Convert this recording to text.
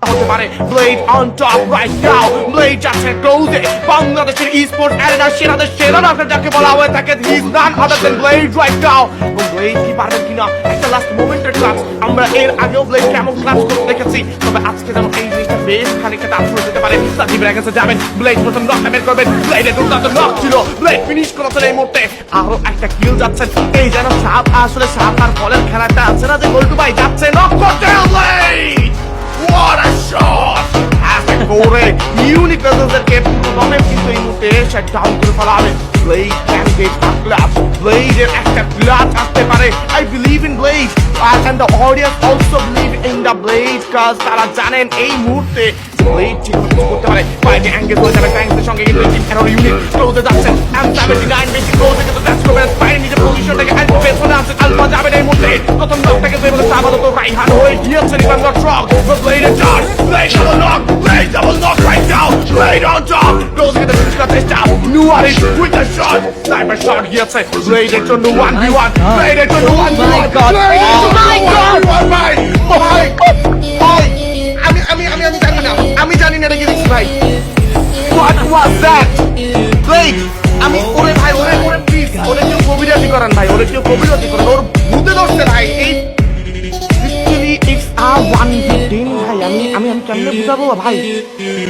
হতে পারে। Blade on top right now, blade যাচ্ছে ক্লোজে। বাংলাদেশের স্পোর্টস অ্যারেনার সেরাদের সেরা রাফার যাকে বলা হয়ে থাকে, he is none other than blade right now. এবং ব্লেড কি পারবেন কিনা একটা লাস্ট মোমেন্টের ক্লাচ। আমরা এর আগেও ব্লেড কেমন ক্লাচ করতে দেখেছি, তবে আজকে যেন এই জিনিসটা বেশ খানিকটা টাফ হয়ে যেতে পারে। সাকিব রেখেছে যাবেন, ব্লেড প্রথম নকটা বের করবেন। ব্লেডের দুর্দান্ত নক ছিল, ব্লেড ফিনিশ করেছেন এই মুহূর্তে। আরো একটা কিল যাচ্ছেন, এই যেন সাপ আসলে সাপ আর ফলের খেলাটা আছে না, যে গোল্টু ভাই যাচ্ছে নক করতে। Blade what a shot! Hashtag করে ইউনিক রেজাল্টকে পুরোদমে কিন্তু এই মুহূর্তে শাট ডাউন করে ফেলা হবে। Blade can get a clutch, ব্লেডের একটা ক্লাচ আসতে পারে। I believe in Blade and the audience also believe in the Blade, cause তারা জানেন এই মুহূর্তে ব্লেড ঠিক করতে পারে। বাইরে অ্যাঙ্গেল হয়ে যাবে, ট্যাঙ্কের সঙ্গে কিন্তু এরর ইউনিট ক্লোজে যাচ্ছেন। M79 বেশি ক্লোজে কিন্তু টাচ করবেন, বাইরে নিজের পজিশনটাকে আলফা পেছনে আছে। আলফা যাবেন এই মুহূর্তে, প্রথম নকটাকে তো এবারে আপাতত রাইহান হয়ে গিয়েছেন। ইভান নট রক, ব্লেডের charge, blade double knock, blade double knock right now, blade on top. ক্লোজে কিন্তু ফিনিশ করার চেষ্টা, Nuaris with the shot, sniper shot গিয়েছে। ব্লেডের জন্য 1v1, ব্লেডের জন্য 1v1, আমি জানি না এটা কি দেখছি ভাই। What was that? Blade, আমি ওরে ভাই ওরে প্লিজ ওরে কেউ কবিরাজি করান ভাই, ওরে কেউ কবিরাজি করান, ওর ভূতে ধরছে ভাই। এই লিটারালি ইটস আ 1v10 ভাই। আমি কেমনে বুঝাবো ভাই।